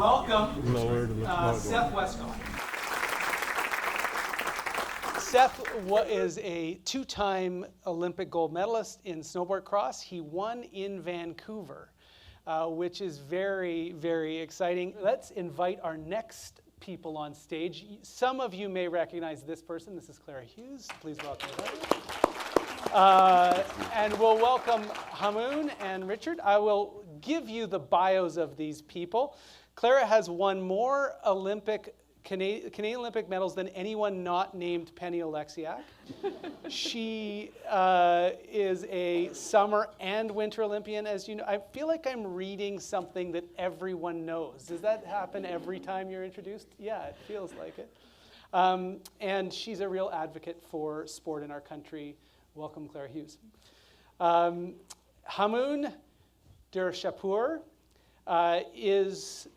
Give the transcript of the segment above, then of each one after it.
Welcome, Seth Westcott. Seth is a two-time Olympic gold medalist in snowboard cross. He won in Vancouver, which is very, very exciting. Let's invite our next people on stage. Some of you may recognize this person. This is Clara Hughes. Please welcome her. And we'll welcome Hamoon and Richard. I will give you the bios of these people. Clara has won more Canadian Olympic medals than anyone not named Penny Oleksiak. She is a summer and winter Olympian, as you know. I feel like I'm reading something that everyone knows. Does that happen every time you're introduced? Yeah, it feels like it. And she's a real advocate for sport in our country. Welcome, Clara Hughes. Hamoon Derafshipour is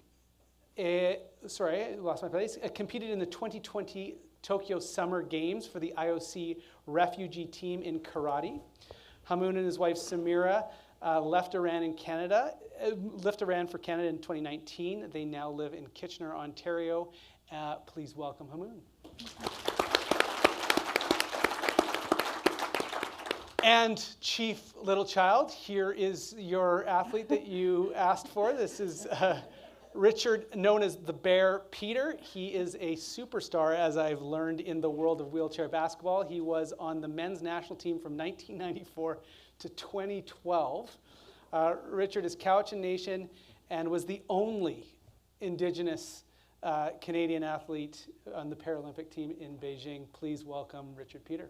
sorry, I lost my place. Competed in the 2020 Tokyo Summer Games for the IOC Refugee team in karate. Hamoon and his wife Samira left Iran for Canada in 2019. They now live in Kitchener, Ontario. Please welcome Hamoon. And Chief Little Child, here is your athlete that you asked for. This is Richard, known as the Bear Peter. He is a superstar, as I've learned, in the world of wheelchair basketball. He was on the men's national team from 1994 to 2012. Richard is Cowichan Nation and was the only Indigenous Canadian athlete on the Paralympic team in Beijing. Please welcome Richard Peter.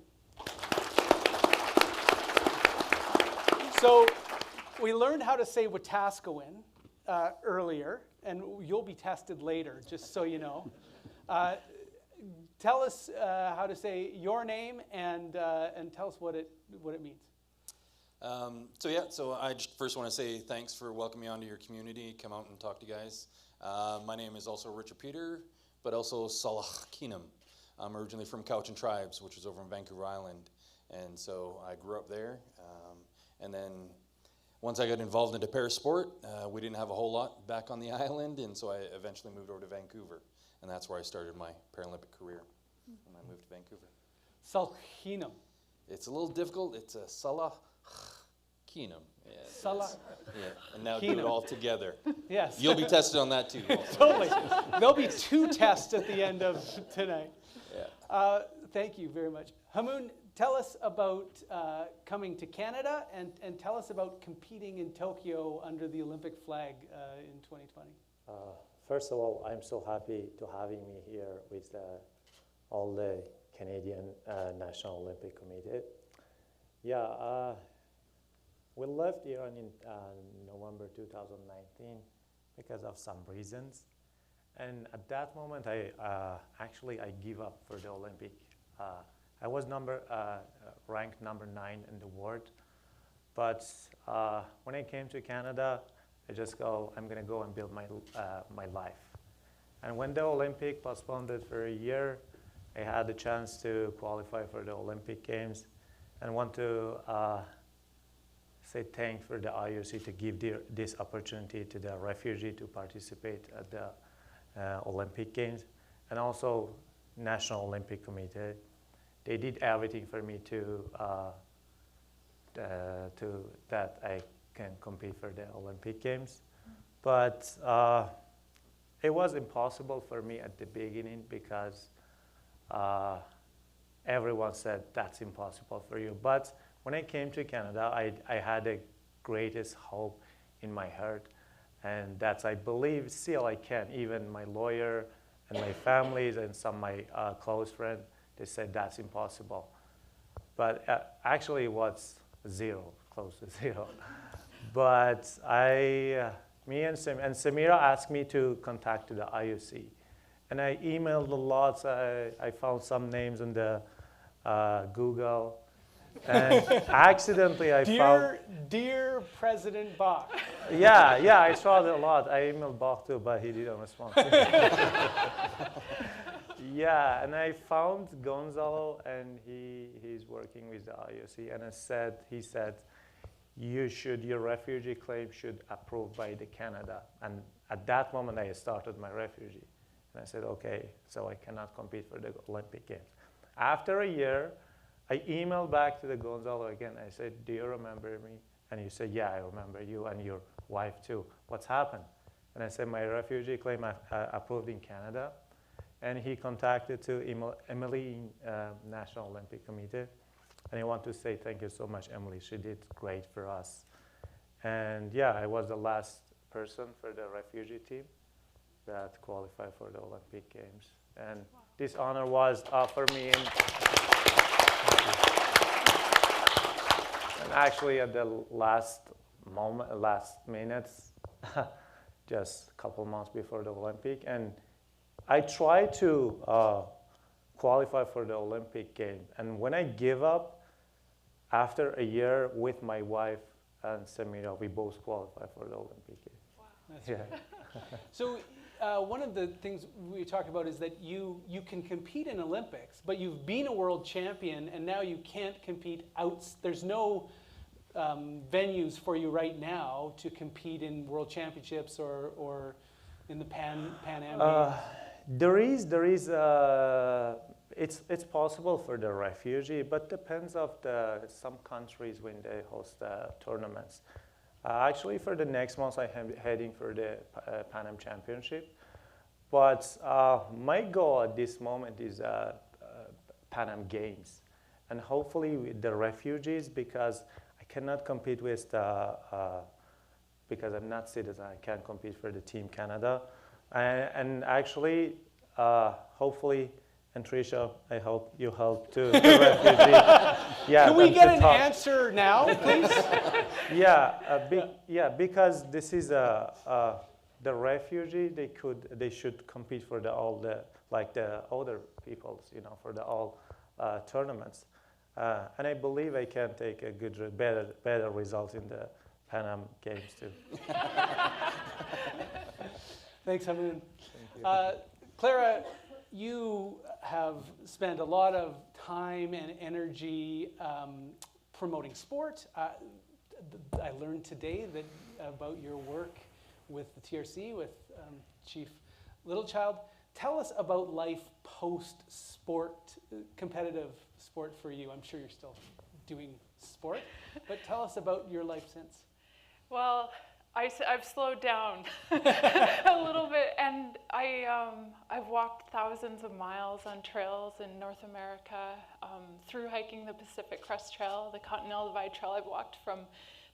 So we learned how to say Wetaskiwin earlier, and you'll be tested later, just so you know. Tell us how to say your name and tell us what it means. So I just first want to say thanks for welcoming me onto your community, come out and talk to you guys. My name is also Richard Peter, but also Salah Keenum. I'm originally from Cowichan Tribes, which is over in Vancouver Island, and so I grew up there. And then once I got involved into parasport, we didn't have a whole lot back on the island, and so I eventually moved over to Vancouver, and that's where I started my Paralympic career when I moved to Vancouver. Salchinum. It's a little difficult. It's a Salah Keenum. Yeah, Salah. Yeah, and now do it all together. Yes. You'll be tested on that too. Totally. There'll be 2 tests at the end of tonight. Yeah. Thank you very much. Hamoon, tell us about coming to Canada and tell us about competing in Tokyo under the Olympic flag in 2020. First of all, I'm so happy to having me here with all the Canadian National Olympic Committee. Yeah, we left Iran in November 2019 because of some reasons. And at that moment, I give up for the Olympic. I was ranked number 9 in the world, but when I came to Canada, I just I'm going to go and build my life. And when the Olympic postponed it for a year, I had the chance to qualify for the Olympic Games, and want to say thanks for the IOC to give this opportunity to the refugee to participate at the Olympic Games, and also National Olympic Committee. They did everything for me to that I can compete for the Olympic Games. But it was impossible for me at the beginning because everyone said that's impossible for you. But when I came to Canada, I had the greatest hope in my heart, and that's, I believe, still I can. Even my lawyer and my families and some of my close friends, they said that's impossible. But actually it was close to zero. But me and Samira asked me to contact the IOC. And I emailed a lot. I found some names on the Google. And accidentally I found... Dear President Bach. Yeah, I tried a lot. I emailed Bach too, but he didn't respond. Yeah, and I found Gonzalo, and he's working with the IOC, and he said, your refugee claim should approved by the Canada, and at that moment, I started my refugee. And I said, okay, so I cannot compete for the Olympic Games. After a year, I emailed back to the Gonzalo again. I said, do you remember me? And he said, yeah, I remember you and your wife too. What's happened? And I said, my refugee claim approved in Canada. And he contacted to Emily National Olympic Committee. And I want to say thank you so much, Emily. She did great for us. And yeah, I was the last person for the refugee team that qualified for the Olympic Games. And this honor was offered me and actually at the last minutes, just a couple months before the Olympic. And I tried to qualify for the Olympic game. And when I give up, after a year with my wife and Samira, we both qualified for the Olympic game. Wow. That's great. So one of the things we talk about is that you can compete in Olympics, but you've been a world champion, and now you can't compete out. There's no venues for you right now to compete in world championships or in the Pan Am Games. It's possible for the refugee, but depends of some countries when they host tournaments. Actually, for the next month, I am heading for the Pan Am Championship. But my goal at this moment is Pan Am Games. And hopefully with the refugees, because I cannot compete with because I'm not citizen, I can't compete for the Team Canada. And actually, hopefully, and Tricia, I hope you help too, the refugee. Yeah, can we get an answer now, please? Yeah, because this is the refugee. They should compete for the other peoples, for the all tournaments. And I believe I can take a better result in the Pan Am Games too. Thanks, Hamoon. Clara, you have spent a lot of time and energy promoting sport. I learned today about your work with the TRC, with Chief Littlechild. Tell us about life post-sport, competitive sport for you. I'm sure you're still doing sport, but tell us about your life since. Well, I've slowed down a little bit, and I've walked thousands of miles on trails in North America, through hiking the Pacific Crest Trail, the Continental Divide Trail. I've walked from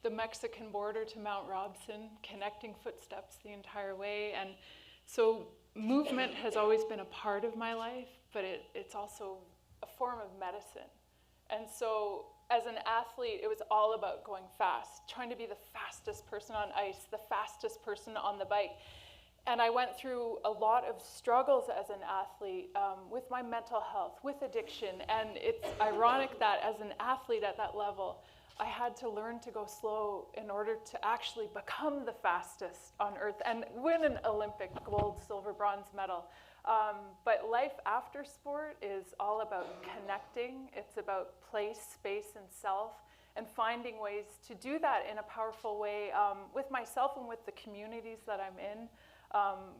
the Mexican border to Mount Robson, connecting footsteps the entire way. And so movement has always been a part of my life, but it's also a form of medicine. And so as an athlete, it was all about going fast, trying to be the fastest person on ice, the fastest person on the bike. And I went through a lot of struggles as an athlete with my mental health, with addiction. And it's ironic that as an athlete at that level, I had to learn to go slow in order to actually become the fastest on earth and win an Olympic gold, silver, bronze medal. But life after sport is all about connecting. It's about place, space, and self, and finding ways to do that in a powerful way with myself and with the communities that I'm in,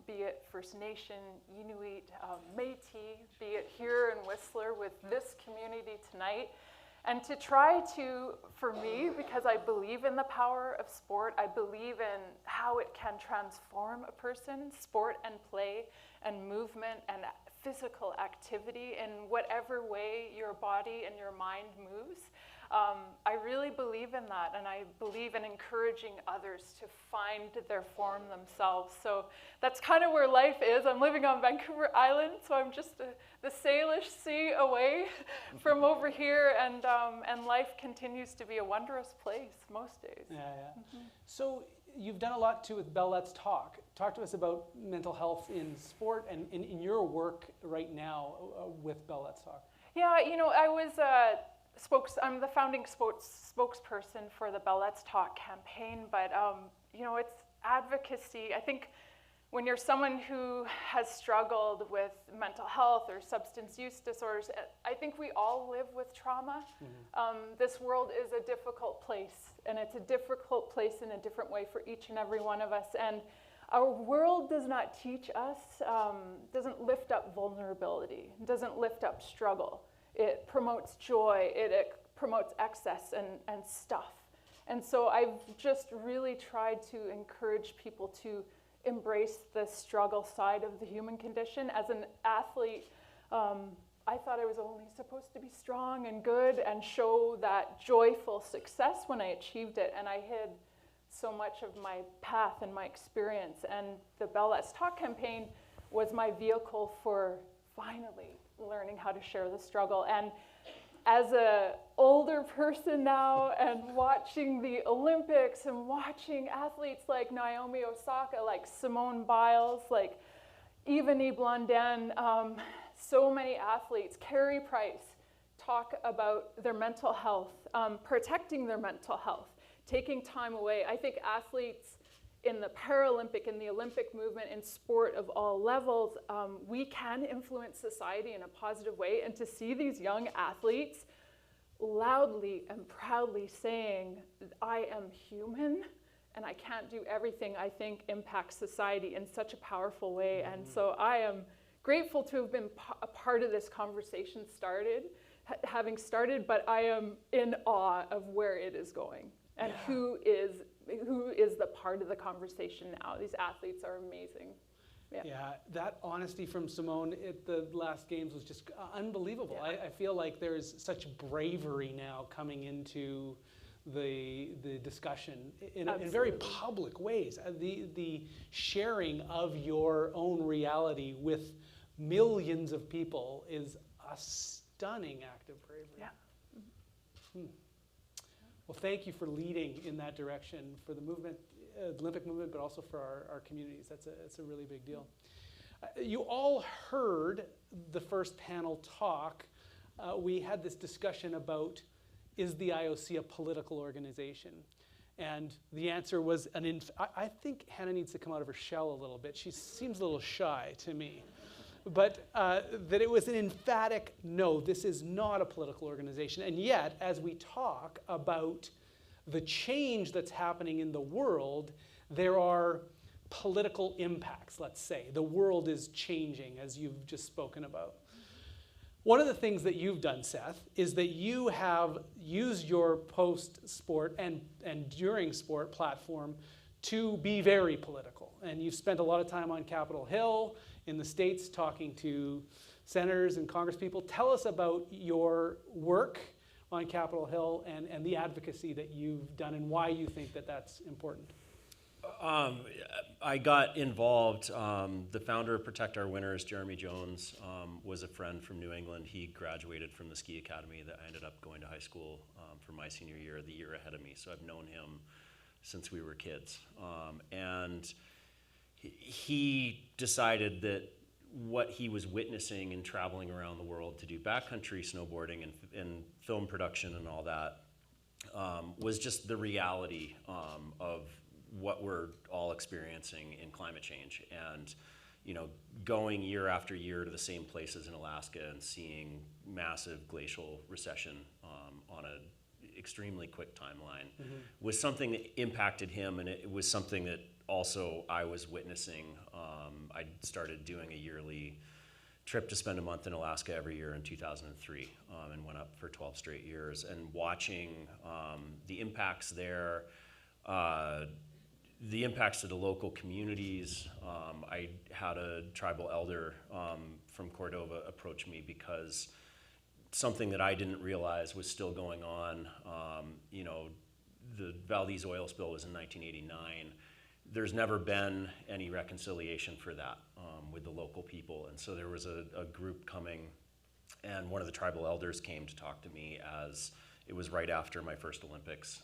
be it First Nation, Inuit, Métis, be it here in Whistler with this community tonight. And to try to, for me, because I believe in the power of sport, I believe in how it can transform a person, sport and play and movement and physical activity in whatever way your body and your mind moves. I really believe in that, and I believe in encouraging others to find their form themselves. So that's kind of where life is. I'm living on Vancouver Island, so I'm just the Salish Sea away from over here, and life continues to be a wondrous place most days. Yeah. Mm-hmm. So you've done a lot too with Bell Let's Talk. Talk to us about mental health in sport and in your work right now with Bell Let's Talk. Yeah, I was I'm the founding spokesperson for the Bell Let's Talk campaign, but it's advocacy. I think when you're someone who has struggled with mental health or substance use disorders, I think we all live with trauma. Mm-hmm. This world is a difficult place, and it's a difficult place in a different way for each and every one of us. And our world does not teach us, doesn't lift up vulnerability, doesn't lift up struggle. It promotes joy, it promotes excess and stuff. And so I've just really tried to encourage people to embrace the struggle side of the human condition. As an athlete, I thought I was only supposed to be strong and good and show that joyful success when I achieved it, and I hid so much of my path and my experience. And the Bell Let's Talk campaign was my vehicle for finally learning how to share the struggle. And as an older person now and watching the Olympics and watching athletes like Naomi Osaka, like Simone Biles, like Yvonne Blondin, so many athletes, Carey Price, talk about their mental health, protecting their mental health, taking time away. I think athletes in the Paralympic and the Olympic movement in sport of all levels, we can influence society in a positive way. And to see these young athletes loudly and proudly saying, I am human and I can't do everything, I think impacts society in such a powerful way. And so I am grateful to have been a part of this conversation having started, but I am in awe of where it is going and who is the part of the conversation now. These athletes are amazing. Yeah, that honesty from Simone at the last games was just unbelievable. Yeah. I feel like there's such bravery now coming into the discussion in very public ways. The sharing of your own reality with millions of people is a stunning act of bravery. Yeah. Well, thank you for leading in that direction for the movement, the Olympic movement, but also for our communities. That's a really big deal. You all heard the first panel talk. We had this discussion about, is the IOC a political organization? And the answer was I think Hannah needs to come out of her shell a little bit. She seems a little shy to me. But that it was an emphatic no, this is not a political organization. And yet, as we talk about the change that's happening in the world, there are political impacts, let's say. The world is changing, as you've just spoken about. One of the things that you've done, Seth, is that you have used your post-sport and during sport platform to be very political. And you've spent a lot of time on Capitol Hill in the States talking to senators and congresspeople. Tell us about your work on Capitol Hill and the advocacy that you've done and why you think that that's important. I got involved. The founder of Protect Our Winners, Jeremy Jones, was a friend from New England. He graduated from the ski academy that I ended up going to high school for my senior year, the year ahead of me. So I've known him since we were kids. And he decided that what he was witnessing and traveling around the world to do backcountry snowboarding and film production and all that was just the reality of what we're all experiencing in climate change. And going year after year to the same places in Alaska and seeing massive glacial recession on an extremely quick timeline was something that impacted him, and it was something that also I was witnessing. I started doing a yearly trip to spend a month in Alaska every year in 2003 and went up for 12 straight years, and watching the impacts there, the impacts to the local communities. I had a tribal elder from Cordova approach me because something that I didn't realize was still going on. The Valdez oil spill was in 1989. There's never been any reconciliation for that with the local people. And so there was a group coming, and one of the tribal elders came to talk to me as it was right after my first Olympics.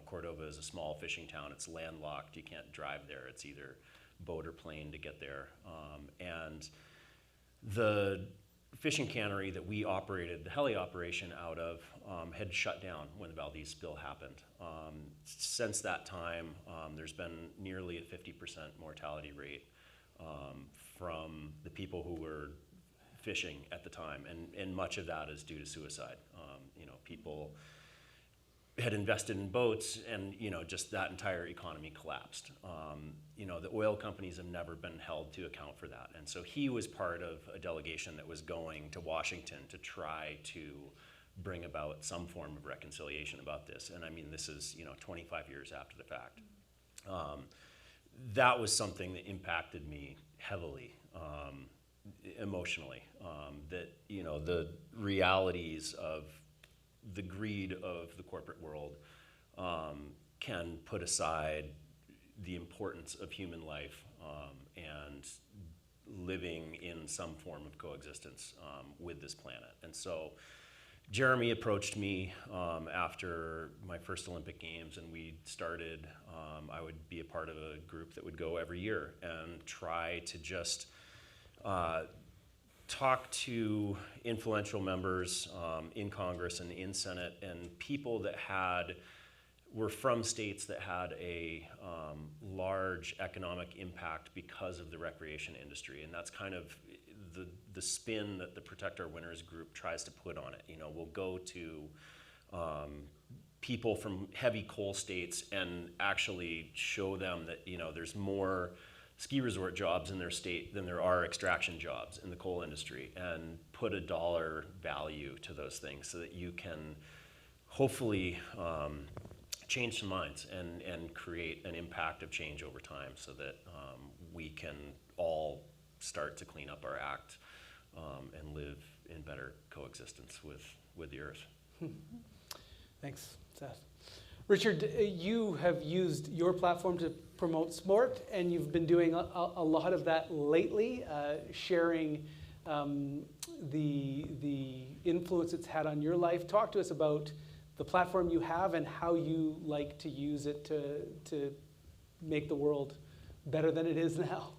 Cordova is a small fishing town. It's landlocked. You can't drive there. It's either boat or plane to get there. And the fishing cannery that we operated, the heli operation out of, had shut down when the Valdez spill happened. Since that time, there's been nearly a 50% mortality rate from the people who were fishing at the time, and much of that is due to suicide. People had invested in boats, and just that entire economy collapsed. The oil companies have never been held to account for that, and so he was part of a delegation that was going to Washington to try to bring about some form of reconciliation about this. And I mean, this is 25 years after the fact. That was something that impacted me heavily, emotionally. That the realities of the greed of the corporate world can put aside the importance of human life and living in some form of coexistence with this planet. And so Jeremy approached me after my first Olympic Games, and we started, I would be a part of a group that would go every year and try to just talk to influential members in Congress and in Senate, and people that were from states that had a large economic impact because of the recreation industry. And that's kind of the spin that the Protect Our Winners group tries to put on it. We'll go to people from heavy coal states and actually show them that there's more ski resort jobs in their state than there are extraction jobs in the coal industry, and put a dollar value to those things so that you can hopefully change some minds and create an impact of change over time, so that we can all start to clean up our act and live in better coexistence with the earth. Thanks, Seth. Richard, you have used your platform to promote sport, and you've been doing a lot of that lately, sharing the influence it's had on your life. Talk to us about the platform you have and how you like to use it to make the world better than it is now.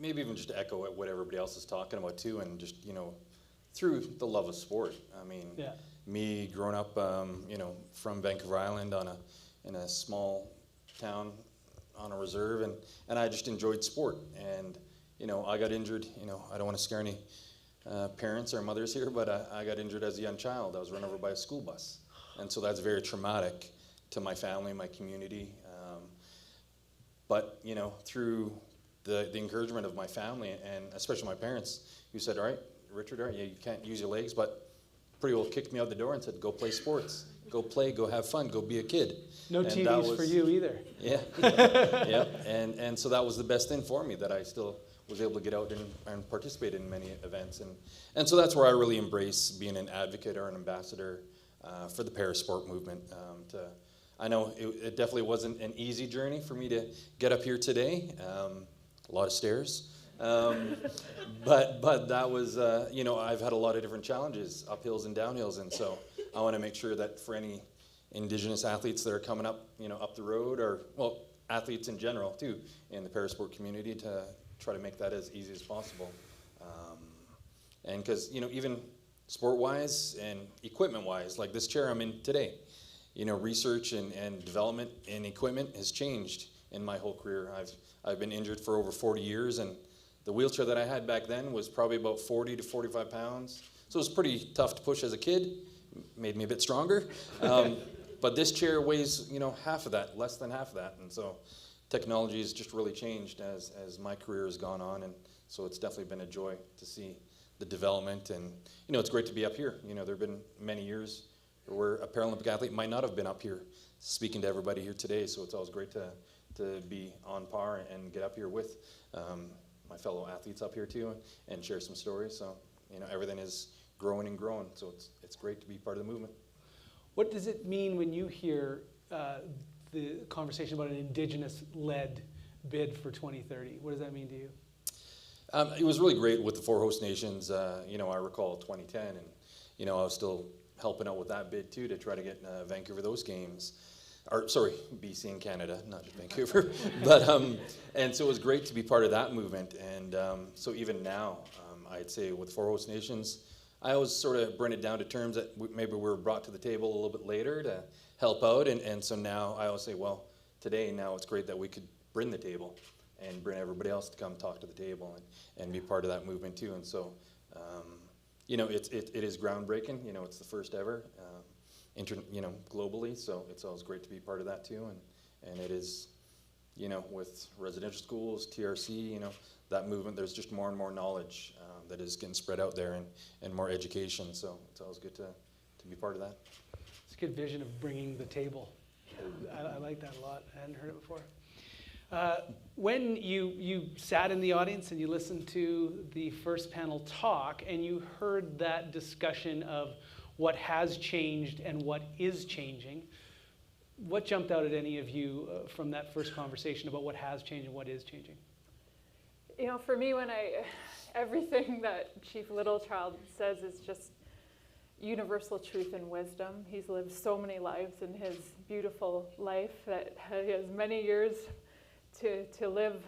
Maybe even just to echo what everybody else is talking about too, and just through the love of sport. I mean, yeah. Me growing up, from Vancouver Island in a small town on a reserve, and I just enjoyed sport. And I got injured. I don't want to scare any parents or mothers here, but I got injured as a young child. I was run over by a school bus, and so that's very traumatic to my family, my community. But through the encouragement of my family, and especially my parents, who said, "All right, Richard, you can't use your legs," but pretty well kicked me out the door and said, "Go play sports, go play, go have fun, go be a kid." No and TVs for you either. Yeah, yeah, and so that was the best thing for me, that I still was able to get out and participate in many events, and so that's where I really embrace being an advocate or an ambassador for the parasport movement. I know it definitely wasn't an easy journey for me to get up here today. A lot of stairs. But that was, I've had a lot of different challenges, uphills and downhills, and so I want to make sure that for any Indigenous athletes that are coming up, up the road, or, well, athletes in general, too, in the parasport community, to try to make that as easy as possible. And because, even sport-wise and equipment-wise, like this chair I'm in today, research and development in equipment has changed in my whole career. I've been injured for over 40 years, and the wheelchair that I had back then was probably about 40 to 45 pounds. So it was pretty tough to push as a kid, made me a bit stronger. But this chair weighs, half of that, less than half of that. And so technology has just really changed as my career has gone on. And so it's definitely been a joy to see the development. And, it's great to be up here. There have been many years where a Paralympic athlete might not have been up here speaking to everybody here today. So it's always great to be on par and get up here with my fellow athletes up here too, and share some stories. So everything is growing and growing. So it's great to be part of the movement. What does it mean when you hear the conversation about an Indigenous-led bid for 2030? What does that mean to you? It was really great with the 4 host nations. I recall 2010, and I was still helping out with that bid too, to try to get Vancouver those games. BC and Canada, not just Vancouver. But and so it was great to be part of that movement. And so even now, I'd say with 4 host nations, I always sort of bring it down to terms that maybe we were brought to the table a little bit later to help out. And so now I always say, well, now it's great that we could bring the table and bring everybody else to come talk to the table and be part of that movement too. And so, it is groundbreaking. It's the first ever. globally. So it's always great to be part of that too. And it is, with residential schools, TRC, that movement, there's just more and more knowledge that is getting spread out there, and more education. So it's always good to be part of that. It's a good vision of bringing the table. I like that a lot. I hadn't heard it before. When you sat in the audience and you listened to the first panel talk and you heard that discussion of what has changed and what is changing, what jumped out at any of you from that first conversation about what has changed and what is changing? For me, everything that Chief Littlechild says is just universal truth and wisdom. He's lived so many lives in his beautiful life that he has many years to live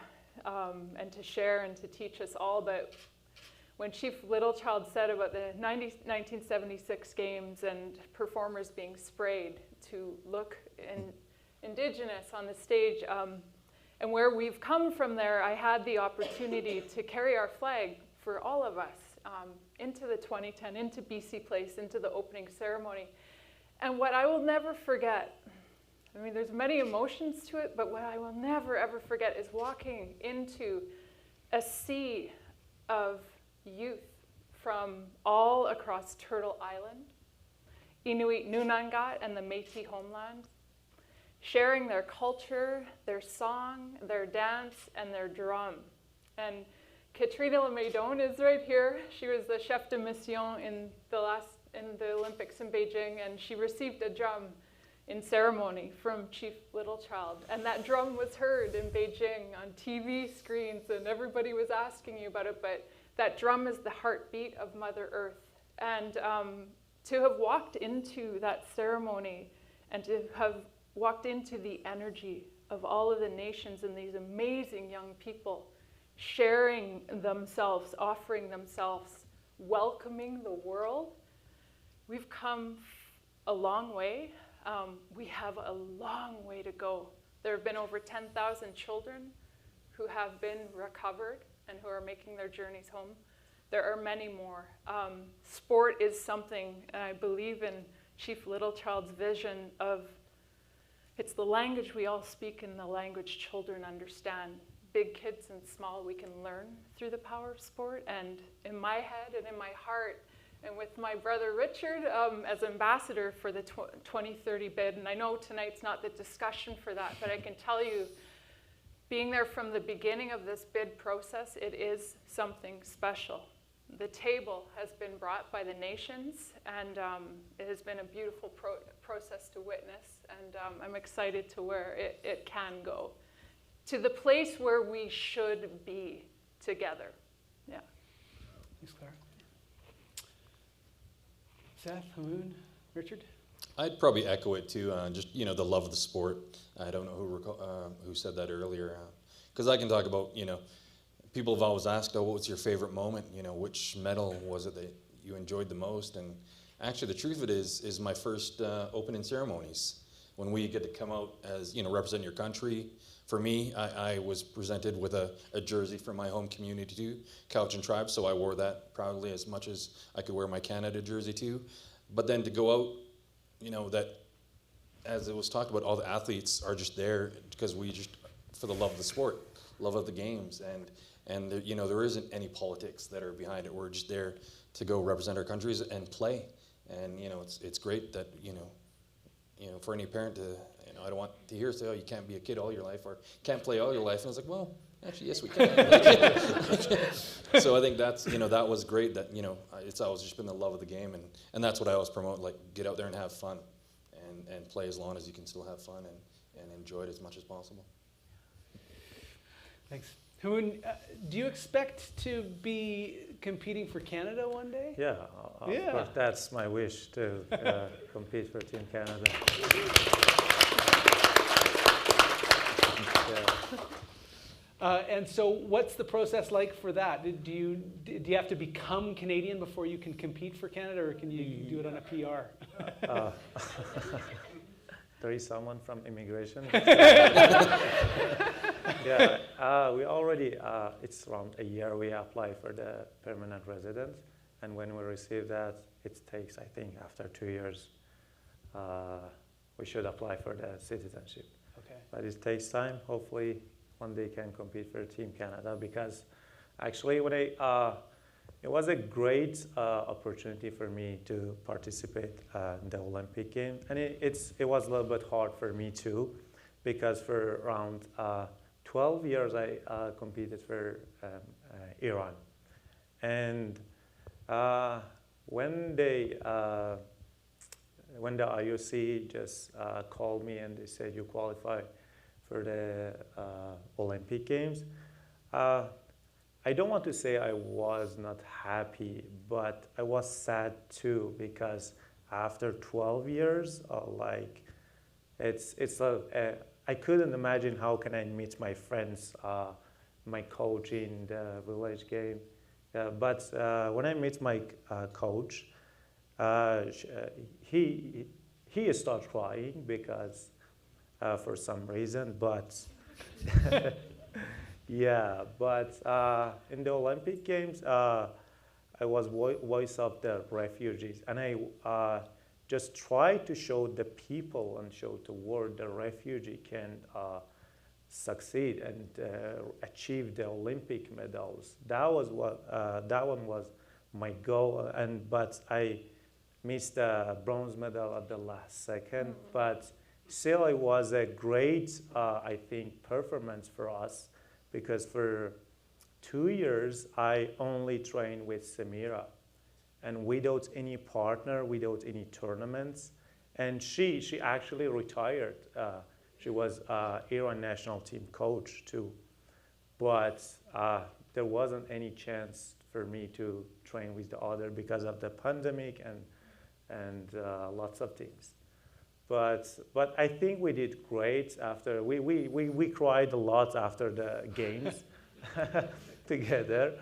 and to share and to teach us all. But when Chief Littlechild said about the 1976 games and performers being sprayed to look indigenous on the stage, and where we've come from there, I had the opportunity to carry our flag for all of us into the 2010, into BC Place, into the opening ceremony. And what I will never forget, there's many emotions to it, but what I will never ever forget is walking into a sea of youth from all across Turtle Island, Inuit Nunangat and the Métis homeland, sharing their culture, their song, their dance, and their drum. And Katrina Lemaidon is right here. She was the chef de mission in the Olympics in Beijing, and she received a drum in ceremony from Chief Littlechild. And that drum was heard in Beijing on TV screens, and everybody was asking you about it, but that drum is the heartbeat of Mother Earth. And to have walked into that ceremony and to have walked into the energy of all of the nations and these amazing young people sharing themselves, offering themselves, welcoming the world, we've come a long way. We have a long way to go. There have been over 10,000 children who have been recovered and who are making their journeys home. There are many more. Sport is something, and I believe in Chief Littlechild's vision of it's the language we all speak and the language children understand. Big kids and small, we can learn through the power of sport. And in my head and in my heart, and with my brother Richard as ambassador for the 2030 bid, and I know tonight's not the discussion for that, but I can tell you, being there from the beginning of this bid process, it is something special. The table has been brought by the nations, and it has been a beautiful process to witness, and I'm excited to where it can go, to the place where we should be together. Yeah. Thanks, Clara. Seth, Hamoon, Richard? I'd probably echo it too, just the love of the sport. I don't know who said that earlier, because I can talk about, people have always asked, what was your favorite moment? Which medal was it that you enjoyed the most? And actually the truth of it is my first opening ceremonies. When we get to come out as, represent your country. For me, I was presented with a jersey from my home community too, Cowichan Tribe, so I wore that proudly as much as I could wear my Canada jersey too. But then to go out, that, as it was talked about, all the athletes are just there because for the love of the sport, love of the games, and there isn't any politics that are behind it. We're just there to go represent our countries and play. And, it's great that, for any parent to, I don't want to hear say, oh, you can't be a kid all your life or can't play all your life. And I was like, well, actually, yes, we can. So I think that's, that was great that, it's always just been the love of the game. And that's what I always promote, like get out there and have fun and play as long as you can still have fun and enjoy it as much as possible. Thanks. Hamoon, do you expect to be competing for Canada one day? Yeah, of course, that's my wish to compete for Team Canada. And so what's the process like for that? Do you have to become Canadian before you can compete for Canada, or can you do it on a PR? There is someone from immigration. Yeah, we already, it's around a year we apply for the permanent residence. And when we receive that, it takes, I think, after 2 years, we should apply for the citizenship. Okay. But it takes time. Hopefully, one day can compete for Team Canada, because actually, when it was a great opportunity for me to participate in the Olympic Games, and it was a little bit hard for me too, because for around 12 years I competed for Iran, and when the IOC just called me and they said you qualify for the Olympic Games, I don't want to say I was not happy, but I was sad too, because after 12 years, I couldn't imagine how can I meet my friends, my coach in the village game. But when I met my coach, he started crying because for some reason, but yeah, but in the Olympic Games, I was voice of the refugees, and I just tried to show the people and show the world the refugee can succeed and achieve the Olympic medals. That one was my goal, but I missed the bronze medal at the last second. But still, it was a great, I think, performance for us, because for 2 years, I only trained with Samira, and without any partner, without any tournaments. And she actually retired. She was Iran national team coach too. But there wasn't any chance for me to train with the other because of the pandemic and lots of things. But I think we did great after, we cried a lot after the games together.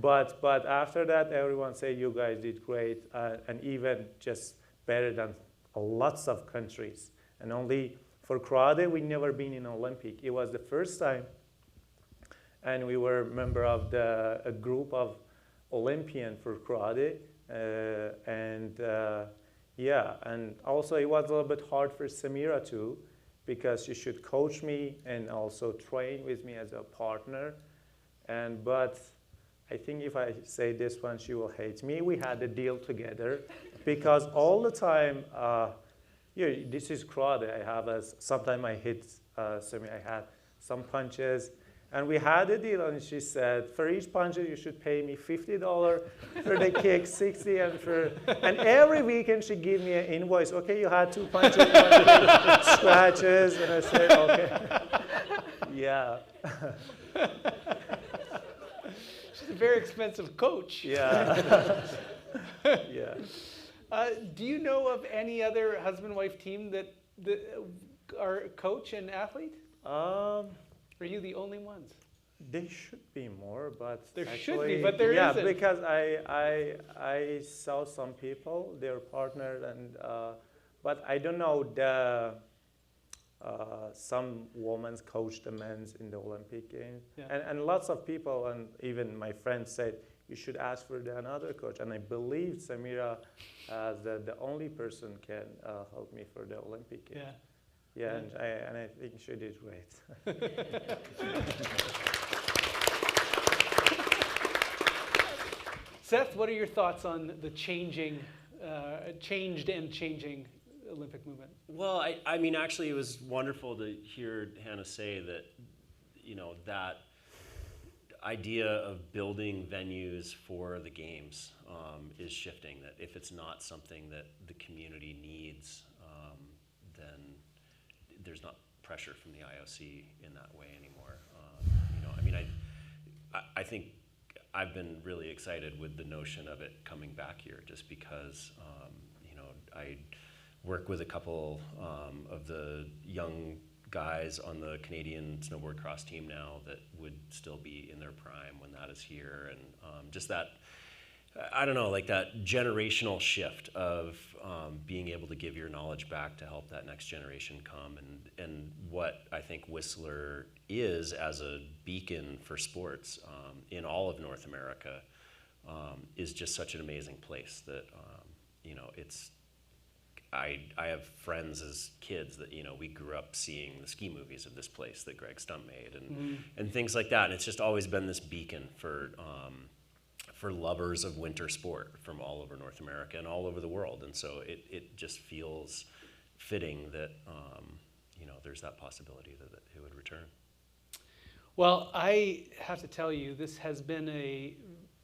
But after that, everyone said, you guys did great, and even just better than lots of countries. And only for karate, we never been in Olympic. It was the first time, and we were a member of a group of Olympian for karate, yeah, and also it was a little bit hard for Samira too, because she should coach me and also train with me as a partner. But I think if I say this one, she will hate me. We had a deal together, because all the time, this is karate. Sometimes I hit Samira. I had some punches. And we had a deal, and she said, for each punch, you should pay me $50 for the kick, $60, and every weekend she give me an invoice. Okay, you had 2 punches, scratches, and I said, okay, yeah. She's a very expensive coach. Yeah, yeah. Do you know of any other husband-wife team that are coach and athlete? Are you the only ones? There should be more, but there actually, should be, but there isn't. Yeah, because I saw some people, they're partnered, and but I don't know some women coach the men's in the Olympic Games, yeah. And lots of people, and even my friends said you should ask for another coach, and I believe Samira as the only person can help me for the Olympic Games. Yeah. Yeah, and I think she did great. Seth, what are your thoughts on the changed and changing Olympic movement? Well, I mean, actually, it was wonderful to hear Hannah say that, that idea of building venues for the games is shifting. That if it's not something that the community needs, then there's not pressure from the IOC in that way anymore. I think I've been really excited with the notion of it coming back here, just because, I work with a couple of the young guys on the Canadian snowboard cross team now that would still be in their prime when that is here, and just that, I don't know, like that generational shift of being able to give your knowledge back to help that next generation come, and what I think Whistler is as a beacon for sports in all of North America is just such an amazing place that, it's, I have friends as kids that, we grew up seeing the ski movies of this place that Greg Stump made and things like that. And it's just always been this beacon for lovers of winter sport from all over North America and all over the world. And so it just feels fitting that, there's that possibility that it would return. Well, I have to tell you, this has been a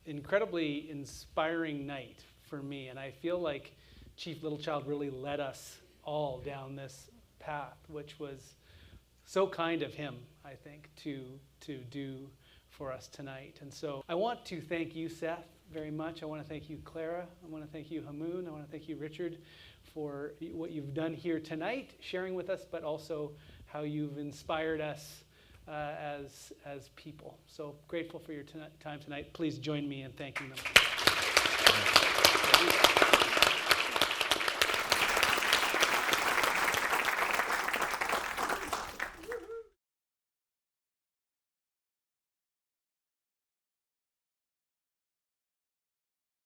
incredibly inspiring night for me, and I feel like Chief Littlechild really led us all down this path, which was so kind of him, I think, to do for us tonight. And so I want to thank you, Seth, very much. I want to thank you, Clara. I want to thank you, Hamoon. I want to thank you, Richard, for what you've done here tonight, sharing with us, but also how you've inspired us as people. So grateful for your time tonight. Please join me in thanking them.